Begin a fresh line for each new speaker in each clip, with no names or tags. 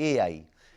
AI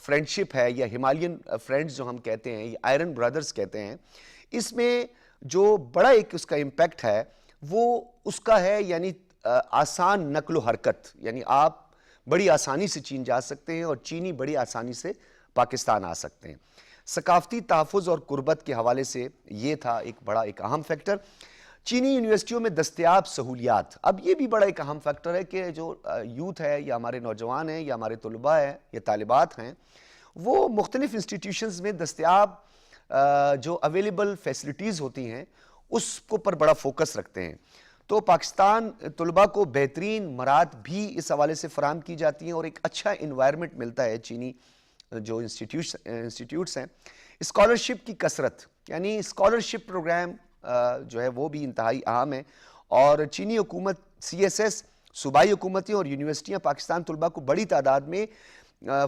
friendship ہے یا Himalayan friends جو ہم کہتے ہیں یا آئرن برادرز کہتے ہیں، اس میں جو بڑا ایک اس کا امپیکٹ ہے وہ اس کا ہے یعنی آسان نقل و حرکت، یعنی آپ بڑی آسانی سے چین جا سکتے ہیں اور چینی بڑی آسانی سے پاکستان آ سکتے ہیں۔ ثقافتی تحفظ اور قربت کے حوالے سے یہ تھا ایک بڑا ایک اہم فیکٹر۔ چینی یونیورسٹیوں میں دستیاب سہولیات، اب یہ بھی بڑا ایک اہم فیکٹر ہے کہ جو یوتھ ہے یا ہمارے نوجوان ہیں یا ہمارے طلباء ہیں یا طالبات ہیں، وہ مختلف انسٹیٹیوشنز میں دستیاب جو اویلیبل فیسلٹیز ہوتی ہیں اس کو پر بڑا فوکس رکھتے ہیں۔ تو پاکستان طلباء کو بہترین مراد بھی اس حوالے سے فراہم کی جاتی ہیں اور ایک اچھا انوائرمنٹ ملتا ہے چینی جو انسٹیٹیوٹس ہیں۔ اسکالرشپ کی کثرت، یعنی اسکالرشپ پروگرام جو ہے وہ بھی انتہائی اہم ہے، اور چینی حکومت سی ایس ایس، صوبائی حکومتیں اور یونیورسٹیاں پاکستان طلباء کو بڑی تعداد میں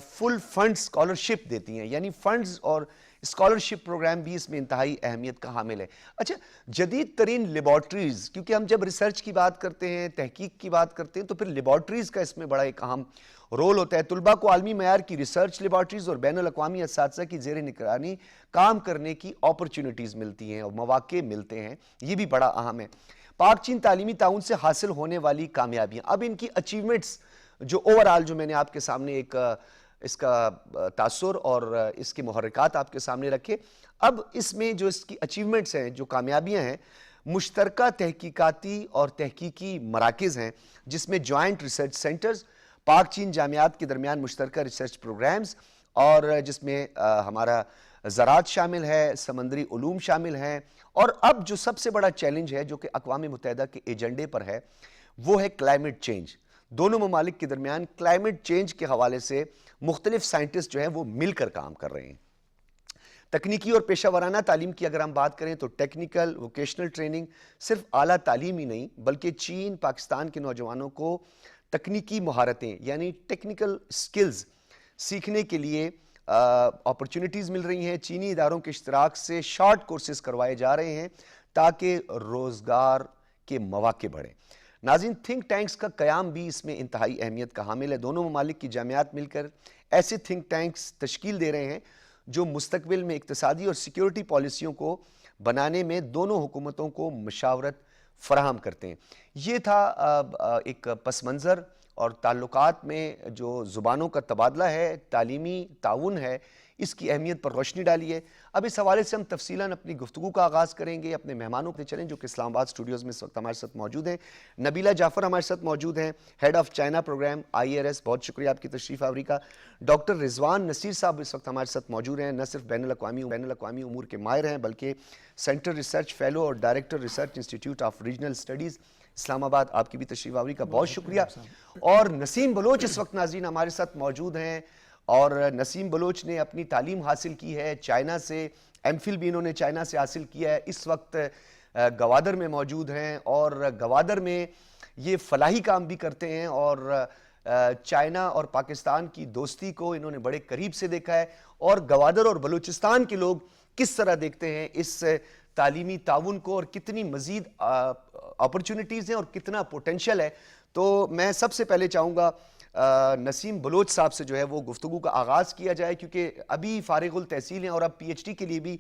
فل فنڈ اسکالرشپ دیتی ہیں، یعنی فنڈز اور اسکالرشپ پروگرام بھی اس میں انتہائی اہمیت کا حامل ہے۔ اچھا، جدید ترین لیبارٹریز، کیونکہ ہم جب ریسرچ کی بات کرتے ہیں، تحقیق کی بات کرتے ہیں، تو پھر لیبارٹریز کا اس میں بڑا ایک اہم رول ہوتا ہے۔ طلباء کو عالمی معیار کی ریسرچ لیبارٹریز اور بین الاقوامی اساتذہ کی زیر نگرانی کام کرنے کی اپرچونٹیز ملتی ہیں اور مواقع ملتے ہیں، یہ بھی بڑا اہم ہے۔ پاک چین تعلیمی تعاون سے حاصل ہونے والی کامیابیاں، اب ان کی اچیومنٹس جو اوورآل جو میں نے آپ کے سامنے ایک اس کا تاثر اور اس کے محرکات آپ کے سامنے رکھے، اب اس میں جو اس کی اچیومنٹس ہیں، جو کامیابیاں ہیں، مشترکہ تحقیقاتی اور تحقیقی مراکز ہیں جس میں جوائنٹ ریسرچ سینٹرز، پاک چین جامعات کے درمیان مشترکہ ریسرچ پروگرامز، اور جس میں ہمارا زراعت شامل ہے، سمندری علوم شامل ہیں، اور اب جو سب سے بڑا چیلنج ہے جو کہ اقوام متحدہ کے ایجنڈے پر ہے وہ ہے کلائمیٹ چینج۔ دونوں ممالک کے درمیان کلائمیٹ چینج کے حوالے سے مختلف سائنٹسٹ جو ہیں وہ مل کر کام کر رہے ہیں۔ تکنیکی اور پیشہ ورانہ تعلیم کی اگر ہم بات کریں تو ٹیکنیکل ووکیشنل ٹریننگ صرف اعلیٰ تعلیم ہی نہیں بلکہ چین پاکستان کے نوجوانوں کو تکنیکی مہارتیں یعنی ٹیکنیکل سکلز سیکھنے کے لیے اپرچونٹیز مل رہی ہیں۔ چینی اداروں کے اشتراک سے شارٹ کورسز کروائے جا رہے ہیں تاکہ روزگار کے مواقع بڑھیں۔ ناظرین، تھنک ٹینکس کا قیام بھی اس میں انتہائی اہمیت کا حامل ہے۔ دونوں ممالک کی جامعات مل کر ایسے تھنک ٹینکس تشکیل دے رہے ہیں جو مستقبل میں اقتصادی اور سیکیورٹی پالیسیوں کو بنانے میں دونوں حکومتوں کو مشاورت فراہم کرتے ہیں۔ یہ تھا ایک پس منظر اور تعلقات میں جو زبانوں کا تبادلہ ہے، تعلیمی تعاون ہے، اس کی اہمیت پر روشنی ڈالی ہے۔ اب اس حوالے سے ہم تفصیلاً اپنی گفتگو کا آغاز کریں گے۔ اپنے مہمانوں پہ چلیں جو کہ اسلام آباد اسٹوڈیوز میں اس وقت ہمارے ساتھ موجود ہیں۔ نبیلہ جعفر ہمارے ساتھ موجود ہیں، head of China program IRS، بہت شکریہ آپ کی تشریف آوری کا۔ ڈاکٹر رضوان نصیر صاحب اس وقت ہمارے ساتھ موجود ہیں، نہ صرف بین الاقوامی امور کے ماہر ہیں بلکہ سینٹر ریسرچ فیلو اور director research institute of regional studies Islamabad, آپ کی بھی تشریف آوری کا بہت شکریہ۔ اور نسیم بلوچ اس وقت ناظرین ہمارے ساتھ موجود ہیں، اور نسیم بلوچ نے اپنی تعلیم حاصل کی ہے چائنا سے، ایم فل بھی انہوں نے چائنا سے حاصل کیا ہے، اس وقت گوادر میں موجود ہیں، اور گوادر میں یہ فلاحی کام بھی کرتے ہیں، اور چائنا اور پاکستان کی دوستی کو انہوں نے بڑے قریب سے دیکھا ہے، اور گوادر اور بلوچستان کے لوگ کس طرح دیکھتے ہیں اس تعلیمی تعاون کو، اور کتنی مزید اپرچونٹیز ہیں اور کتنا پوٹینشل ہے۔ تو میں سب سے پہلے چاہوں گا نسیم بلوچ صاحب سے جو ہے وہ گفتگو کا آغاز کیا جائے، کیونکہ ابھی فارغ التحصیل ہیں اور اب PhD کے لیے بھی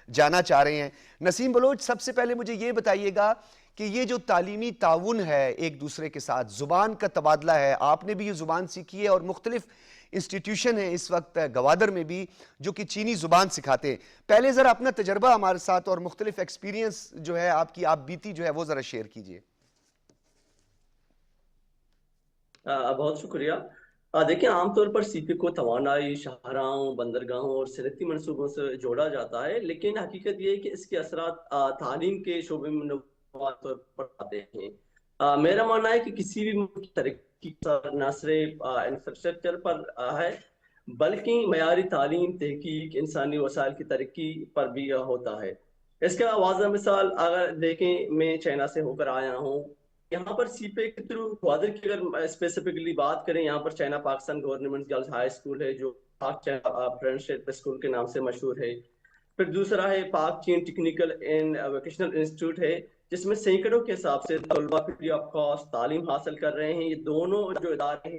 جانا چاہ رہے ہیں۔ نسیم بلوچ، سب سے پہلے مجھے یہ بتائیے گا کہ یہ جو تعلیمی تعاون ہے ایک دوسرے کے ساتھ، زبان کا تبادلہ ہے، آپ نے بھی یہ زبان سیکھی ہے اور مختلف انسٹیٹیوشن ہیں اس وقت گوادر میں بھی جو کہ چینی زبان سکھاتے ہیں۔ پہلے ذرا اپنا تجربہ ہمارے ساتھ اور مختلف ایکسپیرینس جو ہے آپ کی، آپ بیتی جو ہے وہ ذرا شیئر کیجئے۔
بہت شکریہ۔ دیکھیں، عام طور پر سی پی کو توانائی، شاہراہوں، بندرگاہوں اور صنعتی منصوبوں سے جوڑا جاتا ہے، لیکن حقیقت یہ ہے کہ اس کے اثرات تعلیم کے شعبے میں نمایاں طور پر آتے ہیں۔ میرا ماننا ہے کہ کسی بھی ملک کی ترقی نہ صرف انفراسٹرکچر پر ہے بلکہ معیاری تعلیم، تحقیق، انسانی وسائل کی ترقی پر بھی ہوتا ہے۔ اس کا واضح مثال اگر دیکھیں، میں چائنا سے ہو کر آیا ہوں، یہاں پر سی پے کے تھرو گوادر کی اگر اسپیسیفکلی بات کریں، یہاں پر China Pakistan government girls high school ہے جو پاک چائنا فرینڈشپ اسکول کے نام سے مشہور ہے۔ پھر دوسرا ہے پاک چین ٹیکنیکل اینڈ ووکیشنل انسٹیٹیوٹ ہے، جس میں سینکڑوں کے حساب سے طلباء فری آف کاسٹ تعلیم حاصل کر رہے ہیں۔ یہ دونوں جو ادارے ہیں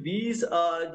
20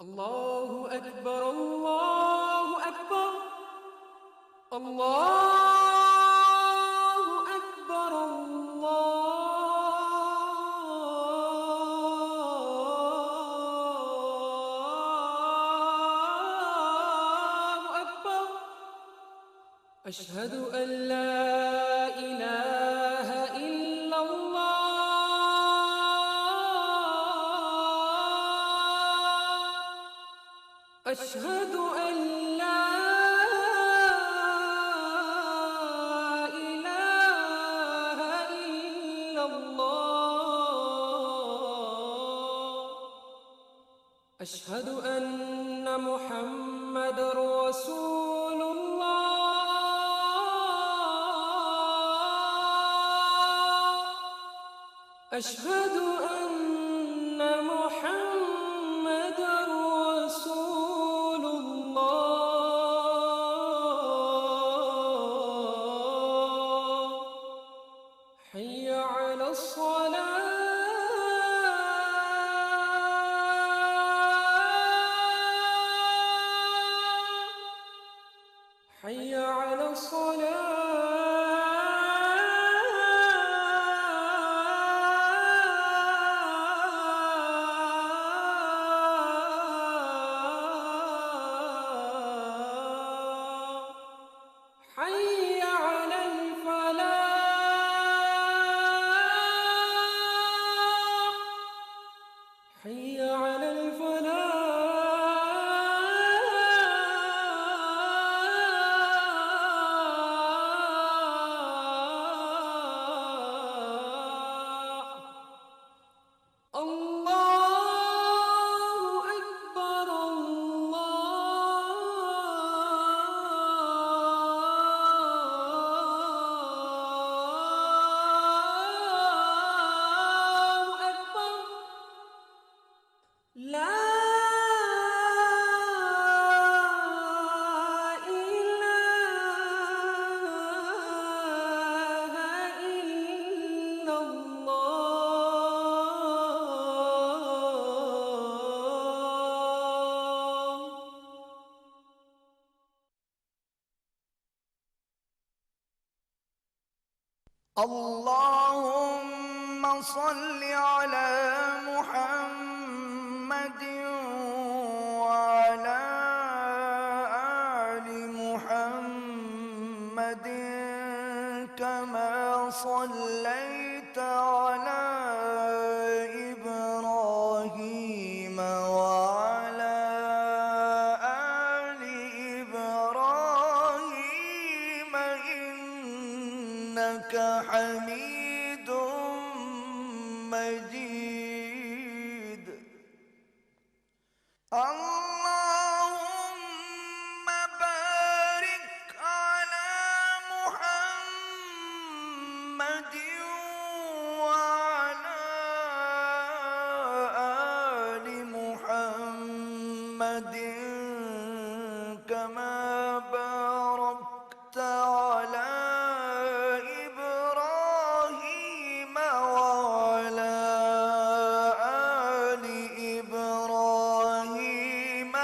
الله أكبر الله أكبر الله أكبر الله أكبر أشهد أن لا إله إلا الله أشهد أن لا إله إلا الله أشهد أن محمد رسول الله أشهد أن محمد رسول الله حي على الصلاة حي على الصلاة حي على الفلاح حي على الفلاح الله أكبر الله أكبر لا إله إلا الله
اللهم صل على محمد وعلى آل محمد كما صليت على إبراهيم وعلى آل إبراهيم إنك حميد مجيد اللهم بارك على محمد وعلى آل محمد كما باركت على إبراهيم وعلى آل إبراهيم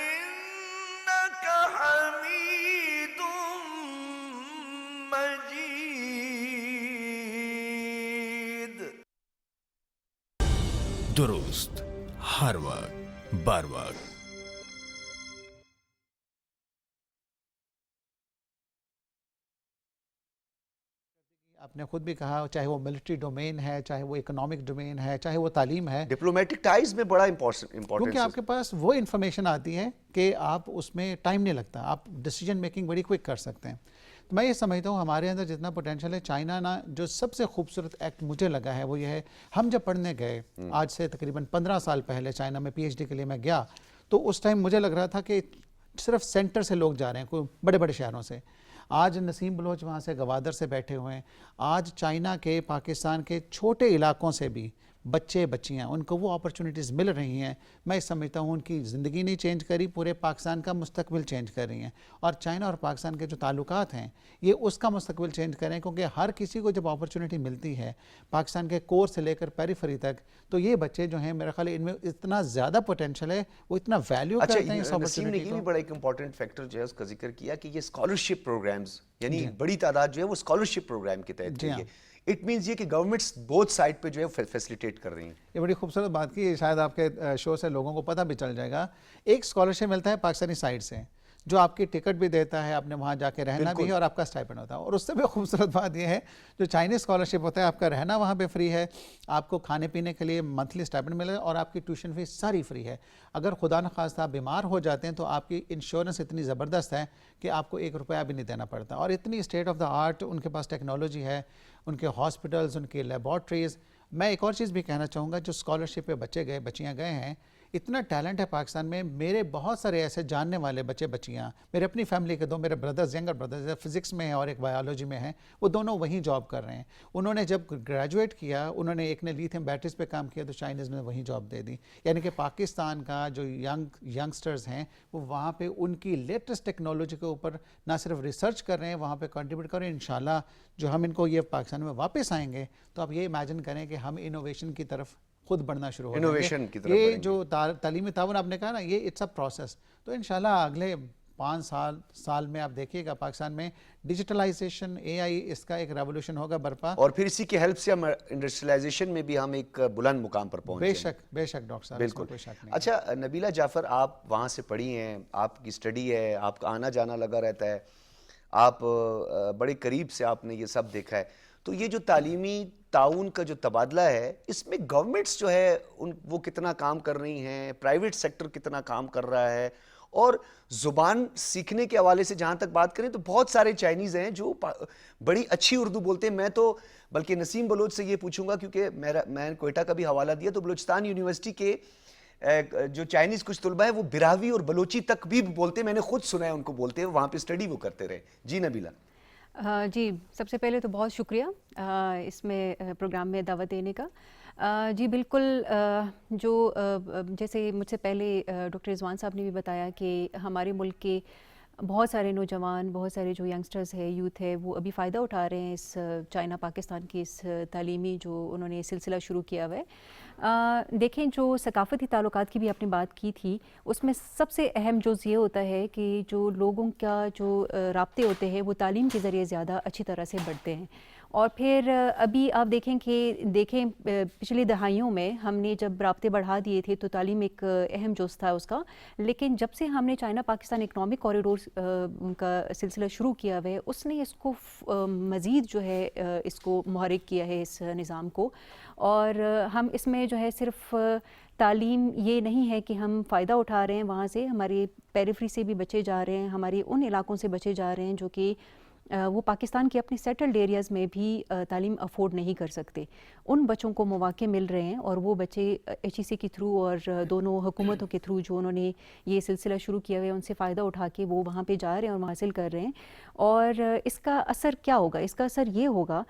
إنك حميد مجيد.
درست ہر وقت بر وقت.
آپ نے خود بھی کہا چاہے وہ ملٹری ڈومین ہے، چاہے وہ اکنامک ڈومین ہے، چاہے وہ تعلیم ہے،
ڈپلومیٹک ٹائز میں بڑا امپورٹنٹ
کیونکہ آپ کے پاس وہ انفارمیشن آتی ہے کہ آپ اس میں ٹائم نہیں لگتا، آپ ڈیسیجن میکنگ بڑی کوئک کر سکتے ہیں. تو میں یہ سمجھتا ہوں ہمارے اندر جتنا پوٹینشیل ہے، چائنا نا جو سب سے خوبصورت ایکٹ مجھے لگا ہے وہ یہ ہے، ہم جب پڑھنے گئے آج سے تقریباً 15 سال پہلے چائنا میں پی ایچ ڈی کے لیے میں گیا، تو اس ٹائم مجھے لگ رہا تھا کہ صرف سینٹر سے لوگ جا رہے ہیں، کوئی بڑے بڑے شہروں سے. آج نسیم بلوچ وہاں سے گوادر سے بیٹھے ہوئے ہیں. آج چائنا کے، پاکستان کے چھوٹے علاقوں سے بھی بچے بچیاں ان کو وہ اپرچونیٹیز مل رہی ہیں، میں سمجھتا ہوں ان کی زندگی نہیں چینج کری، پورے پاکستان کا مستقبل چینج کر رہی ہیں. اور چائنا اور پاکستان کے جو تعلقات ہیں یہ اس کا مستقبل چینج کریں، کیونکہ ہر کسی کو جب اپرچونیٹی ملتی ہے پاکستان کے کور سے لے کر پیریفری تک، تو یہ بچے جو ہیں میرا خیال ہے ان میں اتنا زیادہ پوٹینشیل ہے، وہ اتنا ویلیو
اچھا،
کرتے ہیں اس
نسیم نے
اپرچونیٹی
یہ
کو.
بھی بڑا ایک امپورٹنٹ فیکٹر جو ہے اس کا ذکر کیا کہ یہ اسکالرشپ پروگرامز، یعنی بڑی تعداد جو ہے وہ اسکالرشپ پروگرام کے تحت
جی
ہے. اٹ مینز یہ کہ گورنمنٹس بوتھ سائڈ پہ جو ہے فیسیلیٹیٹ کر رہی ہیں.
یہ بڑی خوبصورت بات کی، شاید آپ کے شو سے لوگوں کو پتہ بھی چل جائے گا. ایک اسکالرشپ ملتا ہے پاکستانی سائڈ سے جو آپ کی ٹکٹ بھی دیتا ہے، آپ نے وہاں جا کے رہنا بھی ہے اور آپ کا اسٹائپنڈ ہوتا ہے. اور اس سے بھی خوبصورت بات یہ ہے جو چائنیز اسکالرشپ ہوتا ہے آپ کا رہنا وہاں پہ فری ہے، آپ کو کھانے پینے کے لیے منتھلی اسٹائپنڈ ملے اور آپ کی ٹیوشن فیس ساری فری ہے. اگر خدا نخواستہ آپ بیمار ہو جاتے ہیں تو آپ کی انشورنس اتنی زبردست ہے کہ آپ کو 1 روپیہ بھی نہیں دینا پڑتا. اور اتنی اسٹیٹ آف دا آرٹ ان کے پاس ٹیکنالوجی ہے، ان کے ہاسپٹلز، ان کی لیبارٹریز. میں ایک اور چیز بھی کہنا چاہوں گا، جو اسکالرشپ پہ بچے گئے بچیاں گئے ہیں، اتنا ٹیلنٹ ہے پاکستان میں. میرے بہت سارے ایسے جاننے والے بچے بچیاں، میرے اپنی فیملی کے 2 میرے بردرز، ینگر بردرز، فزکس میں ہیں اور ایک بایولوجی میں ہیں، وہ دونوں وہیں جاب کر رہے ہیں. انہوں نے جب گریجویٹ کیا، انہوں نے ایک نے لیتھیم بیٹریز پہ کام کیا تو چائنیز نے وہیں جاب دے دی. یعنی کہ پاکستان کا جو ینگسٹرز ہیں وہ وہاں پہ ان کی لیٹسٹ ٹیکنالوجی کے اوپر نہ صرف ریسرچ کر رہے ہیں، وہاں پہ کنٹریبیوٹ کر رہے ہیں. انشاءاللہ جو ہم ان کو یہ پاکستان میں واپس آئیں گے تو آپ یہ امیجن کریں کہ ہم انوویشن کی طرف خود بڑھنا شروع ہو جائیں گے.
انوویشن کی طرف
یہ
بڑھیں گے.
جو تعلیمی تعاون آپ نے کہا نا، یہ اٹس اے پروسیس. تو انشاءاللہ اگلے 5 سال میں آپ دیکھیے گا پاکستان میں ڈیجیٹلائزیشن، اے آئی، اس کا ایک ریولوشن ہوگا برپا.
اور پھر اسی کی ہیلپ سے ہم انڈسٹریلائزیشن میں بھی ہم ایک بلند مقام پر پہنچ
بے
جائیں گے.
شک بے شک ڈاکٹر صاحب، اس میں کوئی شک نہیں.
اچھا نبیلہ جعفر، آپ وہاں سے پڑھی ہیں، آپ کی اسٹڈی ہے، آپ کا آنا جانا لگا رہتا ہے، آپ بڑے قریب سے آپ نے یہ سب دیکھا ہے. تو یہ جو تعلیمی تعاون کا جو تبادلہ ہے، اس میں گورنمنٹس جو ہے وہ کتنا کام کر رہی ہیں، پرائیویٹ سیکٹر کتنا کام کر رہا ہے؟ اور زبان سیکھنے کے حوالے سے جہاں تک بات کریں تو بہت سارے چائنیز ہیں جو بڑی اچھی اردو بولتے ہیں. میں تو بلکہ نسیم بلوچ سے یہ پوچھوں گا، کیونکہ میں کوئٹہ کا بھی حوالہ دیا تو بلوچستان یونیورسٹی کے جو چائنیز کچھ طلبہ ہیں وہ براوی اور بلوچی تک بھی بولتے ہیں. میں نے خود سنا ہے ان کو بولتے ہیں، وہاں پہ اسٹڈی وہ کرتے رہے. جی نبیلہ.
جی، سب سے پہلے تو بہت شکریہ اس میں پروگرام میں دعوت دینے کا. جی بالکل، جو جیسے مجھ سے پہلے ڈاکٹر رضوان صاحب نے بھی بتایا کہ ہمارے ملک کے بہت سارے نوجوان، بہت سارے جو ینگسٹرز ہے، یوتھ ہے، وہ ابھی فائدہ اٹھا رہے ہیں اس چائنا پاکستان کی اس تعلیمی جو انہوں نے سلسلہ شروع کیا ہوا ہے. دیکھیں، جو ثقافتی تعلقات کی بھی آپ نے بات کی تھی، اس میں سب سے اہم جز یہ ہوتا ہے کہ جو لوگوں کا جو رابطے ہوتے ہیں وہ تعلیم کے ذریعے زیادہ اچھی طرح سے بڑھتے ہیں. اور پھر ابھی آپ دیکھیں پچھلی دہائیوں میں ہم نے جب رابطے بڑھا دیے تھے تو تعلیم ایک اہم جز تھا اس کا. لیکن جب سے ہم نے چائنا پاکستان اکنامک کوریڈور کا سلسلہ شروع کیا ہوا ہے، اس نے اس کو مزید جو ہے اس کو محرک کیا ہے، اس نظام کو. اور ہم اس میں جو ہے صرف تعلیم یہ نہیں ہے کہ ہم فائدہ اٹھا رہے ہیں وہاں سے، ہمارے پیریفری سے بھی بچے جا رہے ہیں، ہمارے ان علاقوں سے بچے جا رہے ہیں جو کہ وہ پاکستان کے اپنے سیٹلڈ ایریاز میں بھی تعلیم افورڈ نہیں کر سکتے. ان بچوں کو مواقع مل رہے ہیں اور وہ بچے ایچ ای سی کے تھرو اور دونوں حکومتوں کے تھرو جو انہوں نے یہ سلسلہ شروع کیا ہوا ہے ان سے فائدہ اٹھا کے وہ وہاں پہ جا رہے ہیں اور حاصل کر رہے ہیں. اور اس کا اثر کیا ہوگا؟ اس کا اثر یہ ہوگا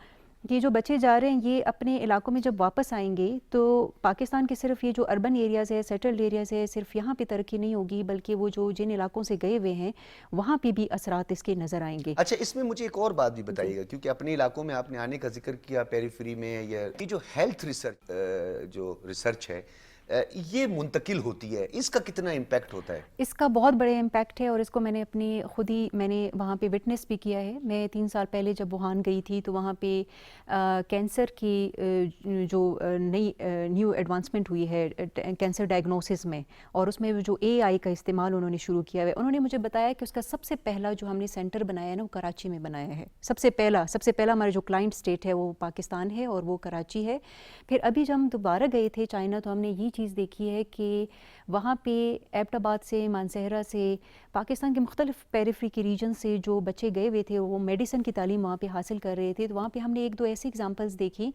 کہ جو بچے جا رہے ہیں یہ اپنے علاقوں میں جب واپس آئیں گے تو پاکستان کے صرف یہ جو اربن ایریاز ہے، سیٹلڈ ایریاز ہے، صرف یہاں پہ ترقی نہیں ہوگی بلکہ وہ جو جن علاقوں سے گئے ہوئے ہیں وہاں پہ بھی اثرات اس کے نظر آئیں گے.
اچھا، اس میں مجھے ایک اور بات بھی بتائیے گا، کیونکہ اپنے علاقوں میں آپ نے آنے کا ذکر کیا، پیریفری میں، یہ جو ہیلتھ ریسرچ ہے یہ منتقل ہوتی ہے، اس کا کتنا امپیکٹ ہوتا ہے؟
اس کا بہت بڑے امپیکٹ ہے اور اس کو میں نے میں نے وہاں پہ وٹنس بھی کیا ہے. میں 3 سال پہلے جب ووہان گئی تھی تو وہاں پہ کینسر کی جو نیو ایڈوانسمنٹ ہوئی ہے کینسر ڈائگنوسس میں، اور اس میں جو اے آئی کا استعمال انہوں نے شروع کیا ہے، انہوں نے مجھے بتایا کہ اس کا سب سے پہلا جو ہم نے سینٹر بنایا ہے نا وہ کراچی میں بنایا ہے. سب سے پہلا ہمارا جو کلائنٹ اسٹیٹ ہے وہ پاکستان ہے اور وہ کراچی ہے. پھر ابھی جب ہم دوبارہ گئے تھے چائنا تو ہم نے یہ چیز دیکھی ہے کہ وہاں پہ ایبٹ آباد سے، مانسہرہ سے، پاکستان کے مختلف پیریفری کے ریجن سے جو بچے گئے ہوئے تھے وہ میڈیسن کی تعلیم وہاں پہ حاصل کر رہے تھے. تو وہاں پہ ہم نے 1-2 ایسی ایگزامپلس دیکھی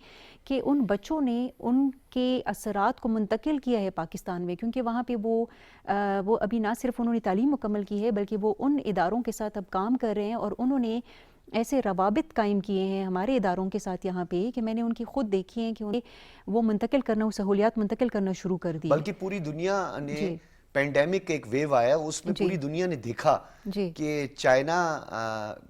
کہ ان بچوں نے ان کے اثرات کو منتقل کیا ہے پاکستان میں، کیونکہ وہاں پہ وہ ابھی نہ صرف انہوں نے تعلیم مکمل کی ہے بلکہ وہ ان اداروں کے ساتھ اب کام کر رہے ہیں اور انہوں نے ایسے روابط قائم کیے ہیں ہمارے اداروں کے ساتھ یہاں پہ کہ میں نے ان کی خود دیکھی ہیں کہ انہیں وہ منتقل کرنا، وہ سہولیات منتقل کرنا شروع کر دی.
بلکہ پوری دنیا نے پینڈیمک ایک ویو آیا اس میں پوری دنیا نے دیکھا کہ چائنا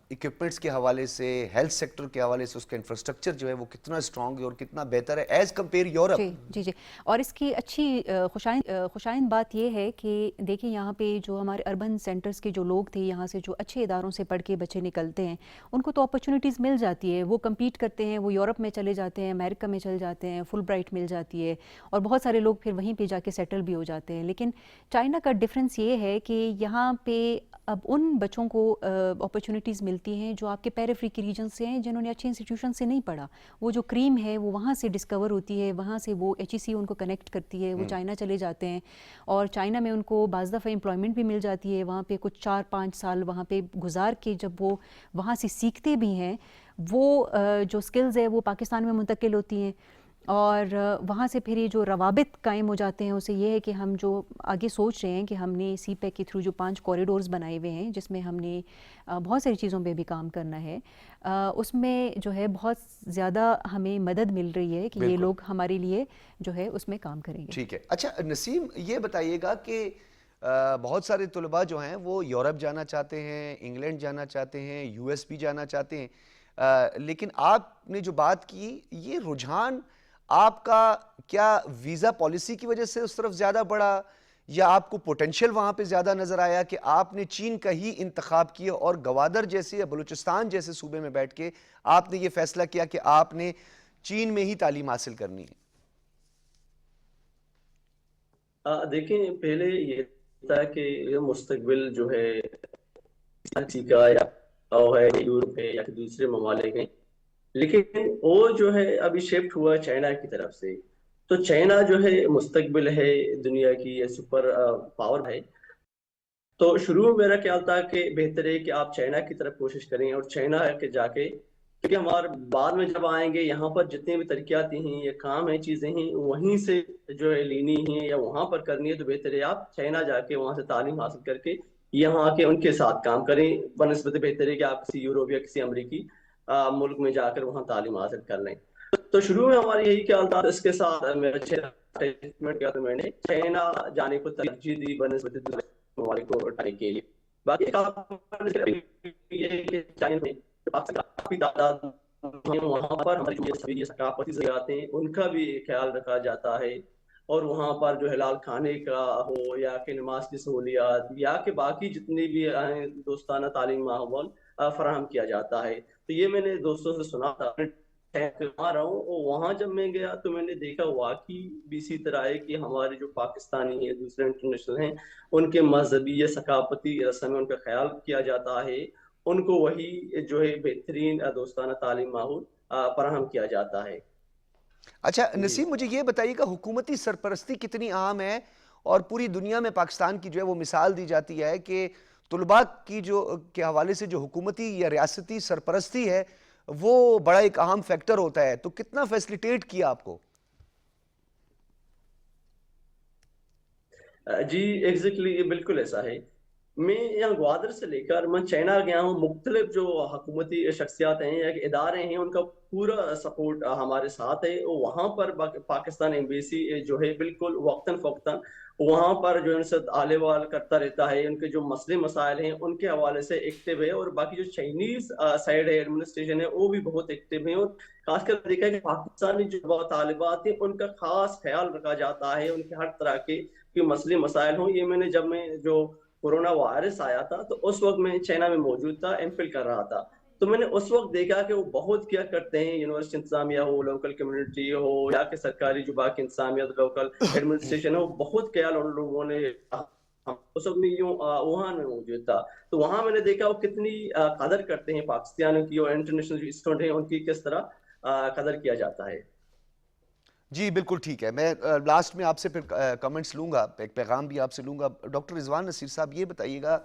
ایکوپمنٹس کے حوالے سے، ہیلتھ سیکٹر کے حوالے سے اس کا انفراسٹرکچر جو ہے وہ کتنا اسٹرانگ ہے اور کتنا بہتر ہے ایز کمپیئر یورپ.
جی اور اس کی اچھی خوشائند بات یہ ہے کہ دیکھیں یہاں پہ جو ہمارے اربن سینٹرز کے جو لوگ تھے، یہاں سے جو اچھے اداروں سے پڑھ کے بچے نکلتے ہیں، ان کو تو اپرچونیٹیز مل جاتی ہے، وہ کمپیٹ کرتے ہیں، وہ یورپ میں چلے جاتے ہیں، امریکہ میں چلے جاتے ہیں، فل برائٹ مل جاتی ہے اور بہت سارے لوگ پھر وہیں پہ جا کے سیٹل بھی ہو جاتے ہیں. لیکن چائنا کا ڈفرینس یہ ہے کہ یہاں پہ اب ان بچوں کو اپرچونیٹیز ملتی ہیں جو آپ کے پیریفری کے ریجن سے ہیں، جنہوں نے اچھے انسٹیٹیوشن سے نہیں پڑھا. وہ جو کریم ہے وہ وہاں سے ڈسکور ہوتی ہے، وہاں سے وہ HEC ان کو کنیکٹ کرتی ہے، وہ چائنا چلے جاتے ہیں اور چائنا میں ان کو بعض دفعہ امپلائمنٹ بھی مل جاتی ہے. وہاں پہ کچھ 4-5 سال وہاں پہ گزار کے جب وہ وہاں سے سیکھتے بھی ہیں، وہ جو سکلز ہے وہ پاکستان میں منتقل ہوتی ہیں اور وہاں سے پھر یہ جو روابط قائم ہو جاتے ہیں. اسے یہ ہے کہ ہم جو آگے سوچ رہے ہیں کہ ہم نے سی پیک کے تھرو جو 5 کوریڈورز بنائے ہوئے ہیں، جس میں ہم نے بہت ساری چیزوں پہ بھی کام کرنا ہے، اس میں جو ہے بہت زیادہ ہمیں مدد مل رہی ہے کہ یہ لوگ ہمارے لیے جو ہے اس میں کام کریں گے.
ٹھیک ہے. اچھا نسیم، یہ بتائیے گا کہ بہت سارے طلباء جو ہیں وہ یورپ جانا چاہتے ہیں، انگلینڈ جانا چاہتے ہیں، US بھی جانا چاہتے ہیں، لیکن آپ نے جو بات کی یہ رجحان آپ کا کیا ویزا پالیسی کی وجہ سے اس طرف زیادہ بڑھا یا آپ کو پوٹینشیل وہاں پہ زیادہ نظر آیا کہ آپ نے چین کا ہی انتخاب کیا اور گوادر جیسے یا بلوچستان جیسے صوبے میں بیٹھ کے آپ نے یہ فیصلہ کیا کہ آپ نے چین میں ہی تعلیم حاصل کرنی ہے؟
دیکھیں پہلے یہ تھا کہ مستقبل جو ہے کا یا یورپ ہے یا دوسرے ممالک ہیں، لیکن وہ جو ہے ابھی شفٹ ہوا چائنا کی طرف سے. تو چائنا جو ہے مستقبل ہے دنیا کی، یہ سپر پاور ہے. تو شروع میں میرا خیال تھا کہ بہتر ہے کہ آپ چائنا کی طرف کوشش کریں اور چائنا کے جا کے، کیونکہ ہمارے بعد میں جب آئیں گے یہاں پر جتنے بھی ترقیاتی ہیں یا کام ہیں چیزیں ہیں وہیں سے جو ہے لینی ہیں یا وہاں پر کرنی ہے، تو بہتر ہے آپ چائنا جا کے وہاں سے تعلیم حاصل کر کے یہاں آ کے ان کے ساتھ کام کریں، بنسبت بہتر ہے کہ آپ کسی یوروپ یا کسی امریکی ملک میں جا کر وہاں تعلیم حاصل کر لیں. تو شروع میں ہماری یہی خیال تھا. اس کے ساتھ میں نے چائنا جانے کو ترجیح دی بنسبت دوسرے ممالک کو اٹھانے کے لیے. باقی کافی تعداد وہاں پر ہماری جو ثقافتی ضیاعت ہیں ان کا بھی خیال رکھا جاتا ہے اور وہاں پر جو حلال کھانے کا ہو یا کہ نماز کی سہولیات یا کہ باقی جتنی بھی دوستانہ تعلیم ماحول فراہم کیا جاتا ہے. تو یہ میں نے دوستوں سے سنا تھا رہا ہوں، اور وہاں جب میں گیا تو میں نے دیکھا واقعی بھی اسی طرح ہے کہ ہمارے جو پاکستانی ہیں دوسرے انٹرنیشنل ہیں ان کے مذہبی یا ثقافتی رسم ان کا خیال کیا جاتا ہے، ان کو وہی جو ہے بہترین دوستانہ تعلیم ماحول فراہم کیا جاتا ہے.
اچھا نسیم، مجھے یہ بتائیے کہ حکومتی سرپرستی کتنی عام ہے اور پوری دنیا میں پاکستان کی جو ہے وہ مثال دی جاتی ہے کہ طلباء کی جو کے حوالے سے جو حکومتی یا ریاستی سرپرستی ہے وہ بڑا ایک اہم فیکٹر ہوتا ہے، تو کتنا فیسلیٹیٹ کیا آپ کو؟
جی ایگزیکٹلی بالکل ایسا ہے. میں یہاں گوادر سے لے کر میں چائنا گیا ہوں، مختلف جو حکومتی شخصیات ہیں یا ادارے ہیں ان کا پورا سپورٹ ہمارے ساتھ ہے. وہاں پر پاکستان ایمبیسی جو ہے بالکل وقتاً فوقتاً وہاں پر جو ان سے آلے وال کرتا رہتا ہے، ان کے جو مسئلے مسائل ہیں ان کے حوالے سے ایکٹیو ہے. اور باقی جو چائنیز سائڈ ہے ایڈمنسٹریشن ہے وہ بھی بہت ایکٹیو ہے، اور خاص کر دیکھا ہے کہ پاکستانی جو طالبات ہیں ان کا خاص خیال رکھا جاتا ہے، ان کے ہر طرح کے مسئلے مسائل ہوں. یہ میں نے جب میں جو کورونا وائرس آیا تھا تو اس وقت میں چائنا میں موجود تھا، ایم فل کر رہا تھا، تو میں نے اس وقت دیکھا کہ وہ بہت کیا کرتے ہیں، یونیورسٹی انتظامیہ ہو، لوکل کمیونٹی ہو یا کہ سرکاری جو باقی انتظامیہ لوکل ایڈمنسٹریشن ہو، بہت خیال ان لوگوں نے. اس وقت میں یوں ووہان میں موجود تھا تو وہاں میں نے دیکھا وہ کتنی قدر کرتے ہیں پاکستانیوں کی، اور انٹرنیشنل جو اسٹوڈنٹ ہیں ان کی کس طرح قدر کیا جاتا ہے.
جی بالکل ٹھیک ہے. میں لاسٹ میں آپ سے پھر کمنٹس لوں گا، ایک پیغام بھی آپ سے لوں گا. ڈاکٹر رضوان نصیر صاحب یہ بتائیے گا،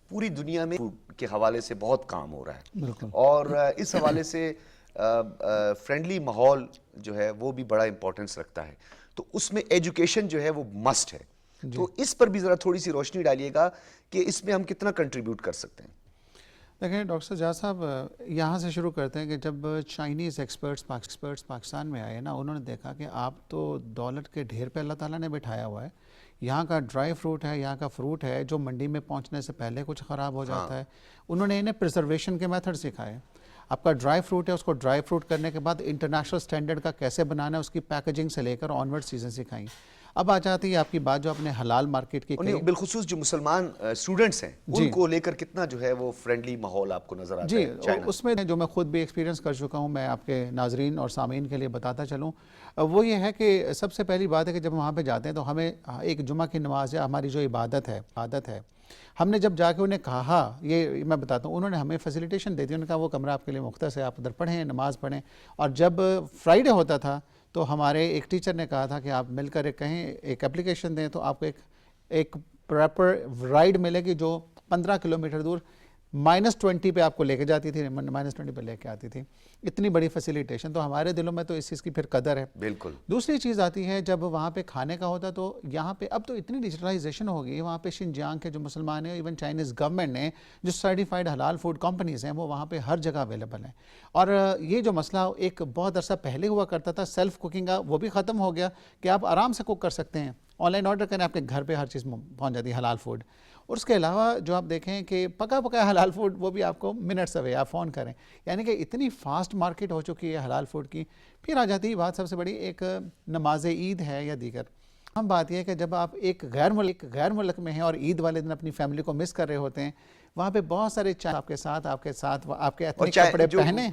پوری دنیا میں کے حوالے سے بہت کام ہو رہا ہے اور اس حوالے سے فرینڈلی ماحول جو ہے وہ بھی بڑا امپورٹنس رکھتا ہے، تو اس میں ایجوکیشن جو ہے وہ مسٹ ہے. تو اس پر بھی ذرا تھوڑی سی روشنی ڈالیے گا کہ اس میں ہم کتنا کنٹریبیوٹ کر سکتے ہیں.
دیکھیں ڈاکٹر سجاد صاحب، یہاں سے شروع کرتے ہیں کہ جب چائنیز ایکسپرٹس پاکستان میں آئے نا، انہوں نے دیکھا کہ آپ تو دولت کے ڈھیر پہ اللہ تعالیٰ نے بٹھایا ہوا ہے. یہاں کا ڈرائی فروٹ ہے، یہاں کا فروٹ ہے جو منڈی میں پہنچنے سے پہلے کچھ خراب ہو جاتا ہے. انہوں نے انہیں پرزرویشن کے میتھڈ سکھائے. آپ کا ڈرائی فروٹ ہے، اس کو ڈرائی فروٹ کرنے کے بعد انٹرنیشنل سٹینڈرڈ کا کیسے بنانا ہے، اس کی پیکیجنگ سے لے کر آنورڈ چیزیں سکھائیں. اب آ جاتی ہے آپ کی بات جو اپنے حلال مارکیٹ کی
انہیں بالخصوص جو مسلمان اسٹوڈنٹس ہیں ان کو لے کر کتنا جو ہے وہ فرینڈلی ماحول آپ کو نظر آتا ہے چائنا؟
اس میں جو میں خود بھی ایکسپیرینس کر چکا ہوں، میں آپ کے ناظرین اور سامعین کے لیے بتاتا چلوں، وہ یہ ہے کہ سب سے پہلی بات ہے کہ جب وہاں پہ جاتے ہیں تو ہمیں ایک جمعہ کی نماز ہے، ہماری جو عادت ہے، ہم نے جب جا کے انہیں کہا، یہ میں بتاتا ہوں، انہوں نے ہمیں فیسیلیٹیشن دے دی. انہوں نے کہا وہ کمرہ آپ کے لیے مختص ہے، آپ ادھر پڑھیں، نماز پڑھیں. اور جب فرائیڈے ہوتا تھا تو ہمارے ایک ٹیچر نے کہا تھا کہ آپ مل کر ایک اپلیکیشن دیں تو آپ کو ایک پراپر رائڈ ملے گی جو 15 کلومیٹر دور -20 پہ آپ کو لے کے جاتی تھی، -20 پہ لے کے آتی تھی. اتنی بڑی فیسیلیٹیشن، تو ہمارے دلوں میں تو اس چیز کی پھر قدر ہے.
بالکل.
دوسری چیز آتی ہے جب وہاں پہ کھانے کا ہوتا تو یہاں پہ اب تو اتنی ڈیجیٹلائزیشن ہو گئی ہے، وہاں پہ شنجیانگ کے جو مسلمان ہیں، ایون چائنیز گورنمنٹ نے جو سرٹیفائڈ حلال فوڈ کمپنیز ہیں وہ وہاں پہ ہر جگہ اویلیبل ہیں. اور یہ جو مسئلہ ایک بہت عرصہ پہلے ہوا کرتا تھا سیلف کوکنگ کا، وہ بھی ختم ہو گیا کہ آپ آرام سے کوک کر سکتے ہیں. آن لائن آرڈر کریں، آپ کے گھر پہ ہر چیز پہنچ جاتی ہے حلال فوڈ. اور اس کے علاوہ جو آپ دیکھیں کہ پکا حلال فوڈ وہ بھی آپ کو منٹس اوے، آپ فون کریں. یعنی کہ اتنی فاسٹ مارکیٹ ہو چکی ہے حلال فوڈ کی. پھر آ جاتی ہے بات سب سے بڑی، ایک نماز عید ہے یا دیگر. ہم بات یہ ہے کہ جب آپ ایک غیر ملک میں ہیں اور عید والے دن اپنی فیملی کو مس کر رہے ہوتے ہیں، وہاں پہ بہت سارے آپ کے ساتھ آپ کے ایتھنک کپڑے پہنے.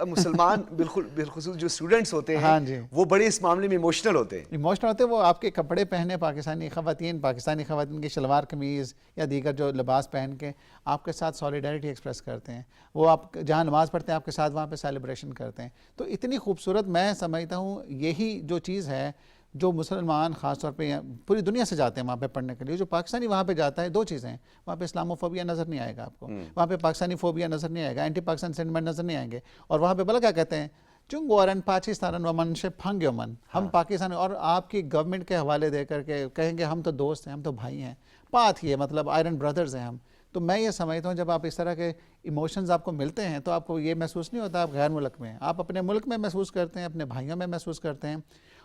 مسلمان بالخصوص جو اسٹوڈنٹس ہوتے ہیں وہ بڑے اس معاملے میں ایموشنل ہوتے ہیں.
وہ آپ کے کپڑے پہنے، پاکستانی خواتین کی شلوار قمیض یا دیگر جو لباس پہن کے آپ کے ساتھ سولیڈیرٹی ایکسپریس کرتے ہیں. وہ آپ جہاں نماز پڑھتے ہیں آپ کے ساتھ وہاں پہ سیلیبریشن کرتے ہیں. تو اتنی خوبصورت میں سمجھتا ہوں یہی جو چیز ہے جو مسلمان خاص طور پہ پوری دنیا سے جاتے ہیں وہاں پہ پڑھنے کے لیے. جو پاکستانی وہاں پہ جاتا ہے، دو چیزیں ہیں، وہاں پہ اسلامو فوبیا نظر نہیں آئے گا آپ کو، وہاں پہ پاکستانی فوبیا نظر نہیں آئے گا، اینٹی پاکستان سینٹیمنٹ نظر نہیں آئیں گے. اور وہاں پہ بلا کیا کہتے ہیں، چنگورن پاکستان ومن سے پھنگ یومن، ہم پاکستان. اور آپ کی گورنمنٹ کے حوالے دے کر کے کہیں گے ہم تو دوست ہیں، ہم تو بھائی ہیں، بات یہ مطلب آئرن بردرز ہیں ہم. تو میں یہ سمجھتا ہوں جب آپ اس طرح کے ایموشنز آپ کو ملتے ہیں تو آپ کو یہ محسوس نہیں ہوتا آپ غیر ملک میں، آپ اپنے ملک میں محسوس کرتے ہیں، اپنے بھائیوں میں محسوس کرتے ہیں.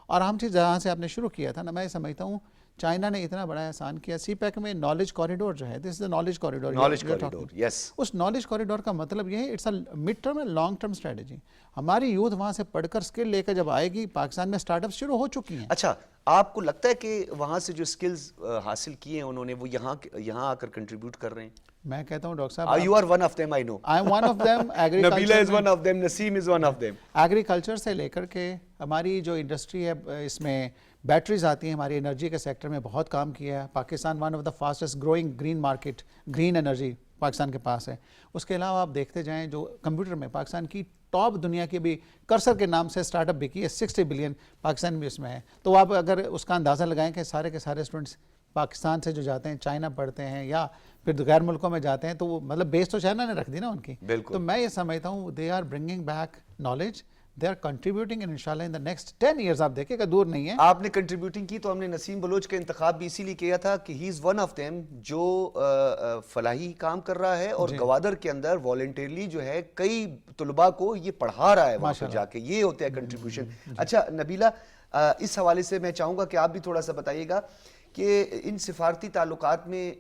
اور ہم چیز جہاں سے آپ نے شروع کیا تھا نا، میں سمجھتا ہوں چائنا نے اتنا بڑا احسان کیا. سی پیک میں نالج کوریڈور جو ہے، this is a knowledge corridor.
Yes.
اس نالج کوریڈور کا مطلب یہ ہے it's a mid term and long term strategy. ہماری یوتھ وہاں سے پڑھ کر اسکل لے کر جب آئے گی، پاکستان میں اسٹارٹ اپ شروع ہو چکی ہیں.
اچھا، آپ کو لگتا ہے کہ وہاں سے جو اسکلز حاصل کیے ہیں انہوں نے وہ یہاں آ کر کنٹریبیوٹ کر رہے ہیں؟
میں کہتا ہوں ڈاکٹر صاحب،
you are one of them, I know.
I am one of them.
Nabila is one of them, Naseem is one of them.
Agriculture سے لے کر کے ہماری جو انڈسٹری ہے، اس میں بیٹریز آتی ہیں، ہماری انرجی کے سیکٹر میں بہت کام کیا ہے. Pakistan one of the fastest growing green market, green energy Pakistan کے پاس ہے. اس کے علاوہ آپ دیکھتے جائیں جو کمپیوٹر میں پاکستان کی ٹاپ دنیا کی بھی کرسر کے نام سے اسٹارٹ اپ بھی کی ہے، 60 بلین پاکستان بھی اس میں ہے. تو آپ اگر اس کا اندازہ لگائیں کہ سارے کے سارے اسٹوڈنٹس پاکستان سے جو جاتے ہیں چائنا پڑھتے ہیں یا پھر غیر ملکوں میں جاتے ہیں، تو وہ مطلب بیس تو چائنا نے رکھ دی نا ان کی. تو میں یہ سمجھتا ہوں they are bringing back knowledge, they are contributing انشاءاللہ ان دا نیکسٹ 10 ایئرز. آپ دیکھیں کہ دور نہیں ہے.
آپ نے کنٹریبیوٹنگ کی تو ہم نے نسیم بلوچ کا انتخاب بھی اسی لیے کیا تھا کہ ہی از ون آف دیم جو فلاحی کام کر رہا ہے اور گوادر کے اندر والنٹیرلی جو ہے کئی طلباء کو یہ پڑھا رہا ہے وہاں پہ جا کے. یہ ہوتا ہے کنٹریبیوشن. اچھا نبیلہ، اس حوالے سے میں چاہوں گا کہ آپ بھی تھوڑا سا بتائیے گا کہ ان سفارتی تعلقات میں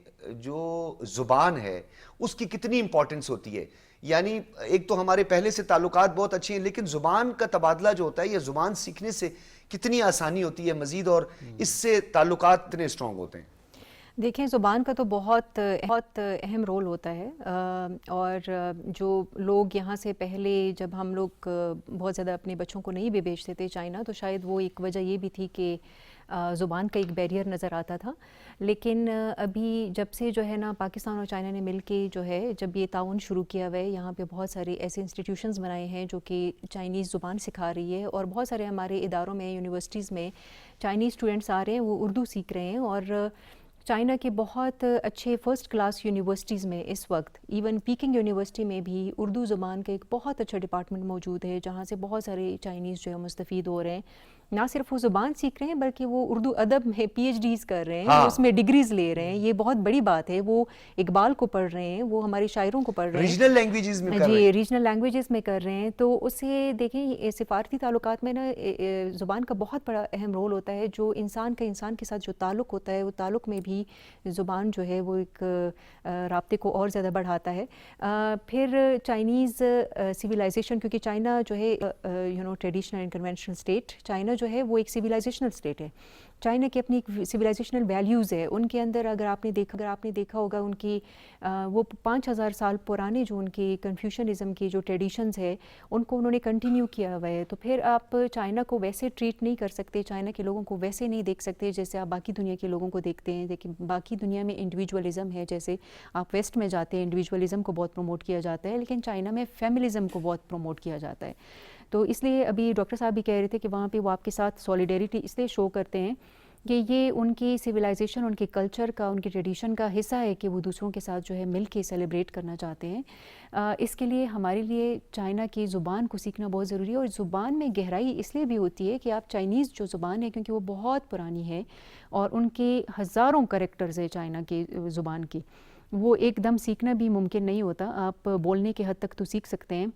جو زبان ہے اس کی کتنی امپورٹنس ہوتی ہے. یعنی ایک تو ہمارے پہلے سے تعلقات بہت اچھے ہیں، لیکن زبان کا تبادلہ جو ہوتا ہے یا زبان سیکھنے سے کتنی آسانی ہوتی ہے مزید، اور اس سے تعلقات اتنے اسٹرانگ ہوتے ہیں؟
دیکھیں، زبان کا تو بہت اہم رول ہوتا ہے. اور جو لوگ یہاں سے پہلے جب ہم لوگ بہت زیادہ اپنے بچوں کو نہیں بھی بھیجتے تھے چائنا، تو شاید وہ ایک وجہ یہ بھی تھی کہ زبان کا ایک بیریئر نظر آتا تھا. لیکن ابھی جب سے جو ہے نا پاکستان اور چائنا نے مل کے جو ہے جب یہ تعاون شروع کیا ہوا ہے، یہاں پہ بہت سارے ایسے انسٹیٹیوشنز بنائے ہیں جو کہ چائنیز زبان سکھا رہی ہے. اور بہت سارے ہمارے اداروں میں، یونیورسٹیز میں چائنیز اسٹوڈنٹس آ رہے ہیں، وہ اردو سیکھ رہے ہیں. اور چائنا کے بہت اچھے فرسٹ کلاس یونیورسٹیز میں اس وقت ایون پیکنگ یونیورسٹی میں بھی اردو زبان کا ایک بہت اچھا ڈپارٹمنٹ موجود ہے، جہاں سے بہت سارے چائنیز جو ہے مستفید ہو رہے ہیں. نہ صرف وہ زبان سیکھ رہے ہیں بلکہ وہ اردو ادب میں پی ایچ ڈیز کر رہے ہیں،
ہاں۔
اس میں ڈگریز لے رہے ہیں، یہ بہت بڑی بات ہے۔ وہ اقبال کو پڑھ رہے ہیں، وہ ہمارے شاعروں کو پڑھ رہے ہیں،
ریجنل لینگویجز میں کر رہے
جی
ہیں۔
ریجنل لینگویجز میں کر رہے ہیں۔ تو اسے دیکھیں سفارتی تعلقات میں نا زبان کا بہت بڑا اہم رول ہوتا ہے۔ جو انسان کا انسان کے ساتھ جو تعلق ہوتا ہے، وہ تعلق میں بھی زبان جو ہے وہ ایک رابطے کو اور زیادہ بڑھاتا ہے۔ پھر چائنیز سویلائزیشن، کیونکہ چائنا جو ہے traditional and conventional state, China جو ہے وہ ایک سویلائزیشنل اسٹیٹ ہے۔ چائنا کی اپنی سویلائزیشنل ویلیوز ہے، ان کے اندر اگر آپ نے دیکھا ہوگا ان کی وہ 5000 سال پرانے جو ان کی کنفیوشنزم کی جو ٹریڈیشنز ہے ان کو انہوں نے کنٹینیو کیا ہوا ہے۔ تو پھر آپ چائنا کو ویسے ٹریٹ نہیں کر سکتے، چائنا کے لوگوں کو ویسے نہیں دیکھ سکتے جیسے آپ باقی دنیا کے لوگوں کو دیکھتے ہیں۔ دیکھیں باقی دنیا میں انڈیویجولزم ہے، جیسے آپ ویسٹ میں جاتے ہیں انڈیویجولزم کو بہت پروموٹ کیا جاتا ہے، لیکن چائنا میں فیملزم کو بہت پروموٹ کیا جاتا ہے۔ تو اس لیے ابھی ڈاکٹر صاحب بھی کہہ رہے تھے کہ وہاں پہ وہ آپ کے ساتھ سولیڈیریٹی اس لیے شو کرتے ہیں کہ یہ ان کی سویلائزیشن، ان کے کلچر کا، ان کی ٹریڈیشن کا حصہ ہے کہ وہ دوسروں کے ساتھ جو ہے مل کے سیلیبریٹ کرنا چاہتے ہیں۔ اس کے لیے ہمارے لیے چائنا کی زبان کو سیکھنا بہت ضروری ہے، اور زبان میں گہرائی اس لیے بھی ہوتی ہے کہ آپ چائنیز جو زبان ہے کیونکہ وہ بہت پرانی ہے اور ان کے ہزاروں کریکٹرز ہیں چائنا کی زبان کی، وہ ایک دم سیکھنا بھی ممکن نہیں ہوتا۔ آپ بولنے کے حد تک تو سیکھ سکتے ہیں،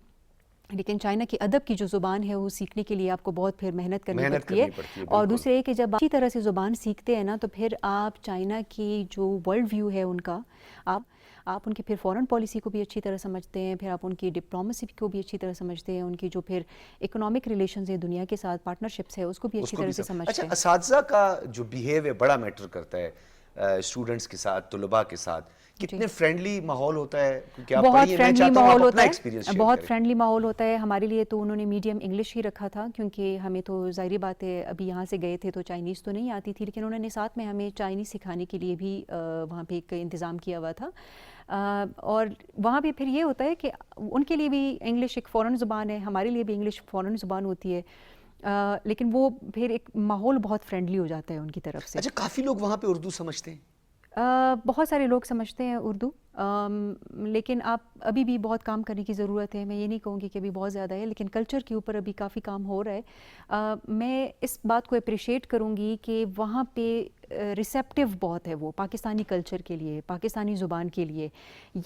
لیکن چائنا کی ادب کی جو زبان ہے وہ سیکھنے کے لیے آپ کو بہت پھر محنت کرنی پڑتی ہے۔ اور دوسرے کہ جب اچھی طرح سے زبان سیکھتے ہیں نا تو پھر آپ چائنا کی جو ورلڈ ویو ہے ان کا، آپ ان کی پھر فورن پالیسی کو بھی اچھی طرح سمجھتے ہیں، پھر آپ ان کی ڈپلومیسی کو بھی اچھی طرح سمجھتے ہیں، ان کی جو پھر اکنامک ریلیشنز ہیں دنیا کے ساتھ، پارٹنرشپس ہے، اس کو بھی اچھی طرح سے سمجھتے ہیں۔
اچھا، اساتذہ کا جو بیہیو ہے بڑا میٹر کرتا ہے اسٹوڈنٹس کے ساتھ، طلباء کے ساتھ، کتنے فرینڈلی ماحول ہوتا ہے؟ کیونکہ آپ
بہت
پڑھیے، میں
فرینڈلی
چاہتا ہوں
ماحول
آپ
ہوتا
اپنا
ہے،
ایکسپیرینس شیئر
بہت
کریں۔
فرینڈلی ماحول ہوتا ہے۔ ہمارے لیے تو انہوں نے میڈیم انگلش ہی رکھا تھا، کیونکہ ہمیں تو ظاہری بات ہے ابھی یہاں سے گئے تھے تو چائنیز تو نہیں آتی تھی، لیکن انہوں نے ساتھ میں ہمیں چائنیز سکھانے کے لیے بھی وہاں پہ ایک انتظام کیا ہوا تھا۔ اور وہاں پہ پھر یہ ہوتا ہے کہ ان کے لیے بھی انگلش ایک فورن زبان ہے، ہمارے لیے بھی انگلش فورن زبان ہوتی ہے، لیکن وہ پھر ایک ماحول بہت فرینڈلی ہو جاتا ہے ان کی طرف سے۔
اچھا، کافی لوگ وہاں پہ اردو سمجھتے ہیں؟
بہت سارے لوگ سمجھتے ہیں اردو، لیکن آپ ابھی بھی بہت کام کرنے کی ضرورت ہے۔ میں یہ نہیں کہوں گی کہ ابھی بہت زیادہ ہے، لیکن کلچر کے اوپر ابھی کافی کام ہو رہا ہے۔ میں اس بات کو اپریشیٹ کروں گی کہ وہاں پہ ریسیپٹیو بہت ہے وہ پاکستانی کلچر کے لیے، پاکستانی زبان کے لیے۔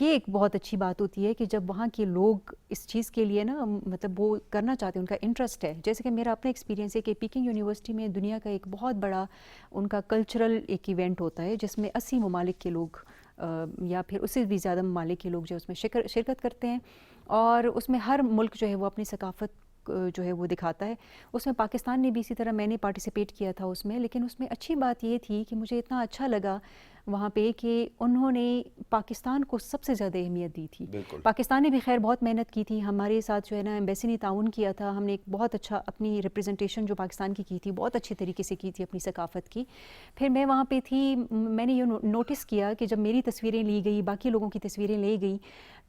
یہ ایک بہت اچھی بات ہوتی ہے کہ جب وہاں کے لوگ اس چیز کے لیے نا مطلب وہ کرنا چاہتے ہیں، ان کا انٹرسٹ ہے۔ جیسے کہ میرا اپنا ایکسپیرینس ہے کہ پیکنگ یونیورسٹی میں دنیا کا ایک بہت بڑا ان کا کلچرل ایک ایونٹ ہوتا ہے جس میں 80 ممالک کے لوگ یا پھر اس سے بھی زیادہ ممالک کے لوگ جو اس میں شرکت کرتے ہیں، اور اس میں ہر ملک جو ہے وہ اپنی ثقافت جو ہے وہ دکھاتا ہے۔ اس میں پاکستان نے بھی اسی طرح، میں نے پارٹیسپیٹ کیا تھا اس میں، لیکن اس میں اچھی بات یہ تھی کہ مجھے اتنا اچھا لگا وہاں پہ کہ انہوں نے پاکستان کو سب سے زیادہ اہمیت دی تھی۔ پاکستان نے بھی خیر بہت محنت کی تھی، ہمارے ساتھ جو ہے نا ایمبیسی نے تعاون کیا تھا، ہم نے ایک بہت اچھا اپنی ریپرزنٹیشن جو پاکستان کی تھی بہت اچھے طریقے سے کی تھی اپنی ثقافت کی۔ پھر میں وہاں پہ تھی، میں نے یہ نوٹس کیا کہ جب میری تصویریں لی گئی، باقی لوگوں کی تصویریں لی گئی،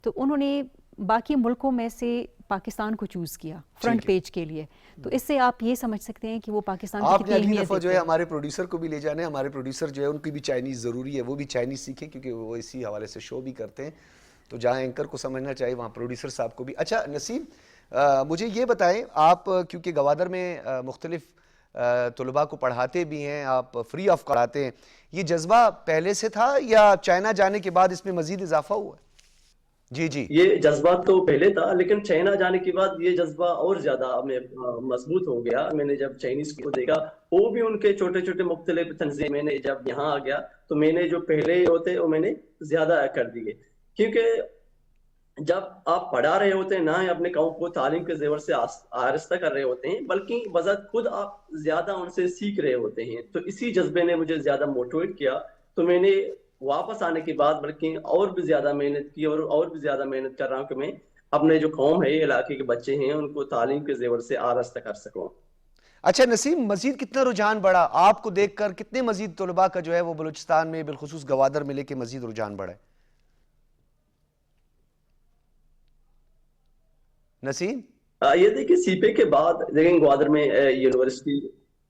تو انہوں نے باقی ملکوں میں سے پاکستان کو چوز کیا فرنٹ پیج کے لیے۔ تو اس سے آپ یہ سمجھ سکتے ہیں کہ وہ پاکستان کی کتنی اہمیت
دفعہ جو ہے
دیتے ہیں۔
ہمارے پروڈیوسر کو بھی لے جانے، ہمارے پروڈیوسر جو ہے ان کی بھی چائنیز ضروری ہے، وہ بھی چائنیز سیکھیں کیونکہ وہ اسی حوالے سے شو بھی کرتے ہیں، تو جہاں اینکر کو سمجھنا چاہیے وہاں پروڈیوسر صاحب کو بھی۔ اچھا نسیم، مجھے یہ بتائیں، آپ کیونکہ گوادر میں مختلف طلباء کو پڑھاتے بھی ہیں، آپ فری آف کراتے ہیں، یہ جذبہ پہلے سے تھا یا چائنا جانے کے بعد اس میں مزید اضافہ ہوا ہے؟ جی
یہ جذبہ تو پہلے تھا، لیکن چائنا جانے کے بعد یہ جذبہ اور زیادہ میں مضبوط ہو گیا۔ میں نے جب چائنیز کو دیکھا، وہ بھی ان کے چھوٹے چھوٹے مختلف تنظیم، میں نے جب یہاں آ گیا تو میں نے جو پہلے ہوتے وہ میں نے زیادہ کر دیے، کیونکہ جب آپ پڑھا رہے ہوتے ہیں نہ ہی اپنے قوم کو تعلیم کے زیور سے آہستہ کر رہے ہوتے ہیں، بلکہ بذات خود آپ زیادہ ان سے سیکھ رہے ہوتے ہیں، تو اسی جذبے نے مجھے زیادہ موٹیویٹ کیا۔ تو میں نے واپس آنے کے بعد بلکہ اور بھی زیادہ محنت کی، اور بھی زیادہ محنت کر رہا ہوں کہ میں اپنے جو قوم ہے، علاقے کے بچے ہیں، ان کو تعلیم کے زیور سے آراستہ کر سکوں۔
اچھا نسیم، مزید کتنا رجحان بڑھا آپ کو دیکھ کر؟ کتنے مزید طلباء کا جو ہے وہ بلوچستان میں بالخصوص گوادر میں لے کے مزید رجحان بڑھا ہے؟ نسیم
یہ دیکھیں سی پے کے بعد دیکھیں گوادر میں یونیورسٹی،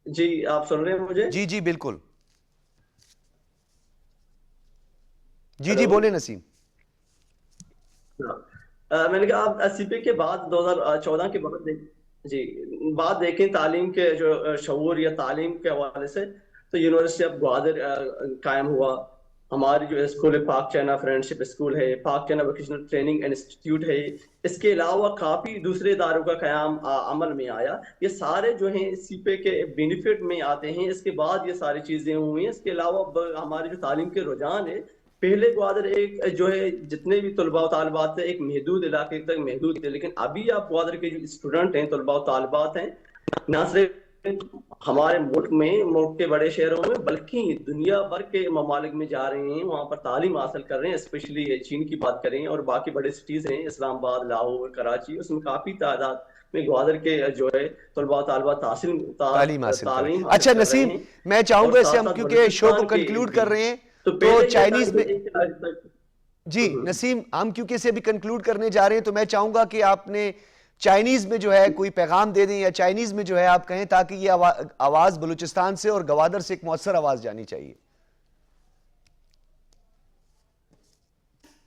جی آپ سن رہے ہیں مجھے؟
جی جی بالکل، جی جی بولے نسیم۔
میں نے کہا آپ سی پے کے بعد 2014 کے بعد جی بات دیکھیں تعلیم کے جو شعور یا تعلیم کے حوالے سے تو یونیورسٹی آف گوادر قائم ہوا. ہماری جو اسکول ہے پاک چائنا فرینڈشپ اسکول ہے, پاک چائنا ووکیشنل ٹریننگ انسٹیٹیوٹ ہے, اس کے علاوہ کافی دوسرے اداروں کا قیام عمل میں آیا. یہ سارے جو ہیں سی پے کے بینیفٹ میں آتے ہیں. اس کے بعد یہ ساری چیزیں ہوئی ہیں. اس کے علاوہ ہمارے جو تعلیم کے رجحان ہے, پہلے گوادر ایک جو ہے جتنے بھی طلباء و طالبات تھے ایک محدود علاقے تک محدود تھے, لیکن ابھی آپ گوادر کے جو اسٹوڈنٹ ہیں طلباء و طالبات ہیں نہ صرف ہمارے ملک میں, ملک کے بڑے شہروں میں, بلکہ دنیا بھر کے ممالک میں جا رہے ہیں, وہاں پر تعلیم حاصل کر رہے ہیں. اسپیشلی چین کی بات کریں اور باقی بڑے سٹیز ہیں اسلام آباد, لاہور, کراچی, اس میں کافی تعداد میں گوادر کے جو ہے طلباء و طالبات
تعلیم حاصل کر رہے ہیں.
حاصل
اچھا
کر رہے
نسیم,
ہیں.
میں چاہوں گا
اور
اس سے
ساتھ
ہم
ساتھ
کیونکہ شو کو
بلوچستان کے
کنکلوڈ کر رہے ہیں
تو
تو چائنیز میں
جی
نسیم ہم کیونکہ اسے بھی کنکلوڈ کرنے جا رہے ہیں تو میں چاہوں گا کہ آپ نے چائنیز میں جو ہے کوئی پیغام دے دیں یا چائنیز میں جو ہے آپ کہیں تاکہ یہ آواز بلوچستان سے اور گوادر سے ایک مؤثر آواز جانی چاہیے.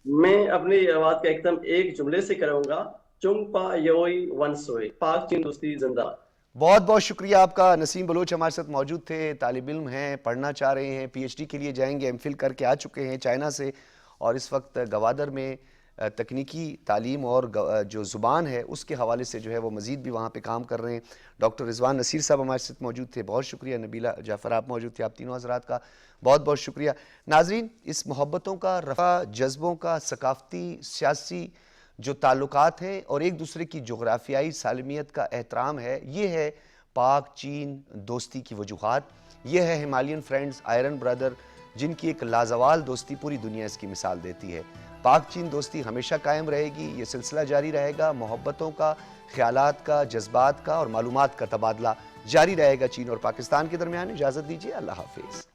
میں اپنی آواز کا ایک دم ایک جملے سے کروں گا, چنگ پا یوئی ون سوئے, پاک چین دوستی زندہ.
بہت بہت شکریہ آپ کا. نسیم بلوچ ہمارے ساتھ موجود تھے, طالب علم ہیں, پڑھنا چاہ رہے ہیں, پی ایچ ڈی کے لیے جائیں گے, ایم فل کر کے آ چکے ہیں چائنا سے, اور اس وقت گوادر میں تکنیکی تعلیم اور جو زبان ہے اس کے حوالے سے جو ہے وہ مزید بھی وہاں پہ کام کر رہے ہیں. ڈاکٹر رضوان نصیر صاحب ہمارے ساتھ موجود تھے, بہت شکریہ. نبیلہ جعفر آپ موجود تھے, آپ تینوں حضرات کا بہت بہت شکریہ. ناظرین, اس محبتوں کا رفع, جذبوں کا, ثقافتی سیاسی جو تعلقات ہیں اور ایک دوسرے کی جغرافیائی سالمیت کا احترام ہے, یہ ہے پاک چین دوستی کی وجوہات. یہ ہے ہمالین فرینڈز, آئرن برادر, جن کی ایک لازوال دوستی پوری دنیا اس کی مثال دیتی ہے. پاک چین دوستی ہمیشہ قائم رہے گی, یہ سلسلہ جاری رہے گا. محبتوں کا, خیالات کا, جذبات کا اور معلومات کا تبادلہ جاری رہے گا چین اور پاکستان کے درمیان. اجازت دیجیے, اللہ حافظ.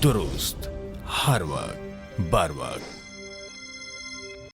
درست, ہر وقت بر وقت.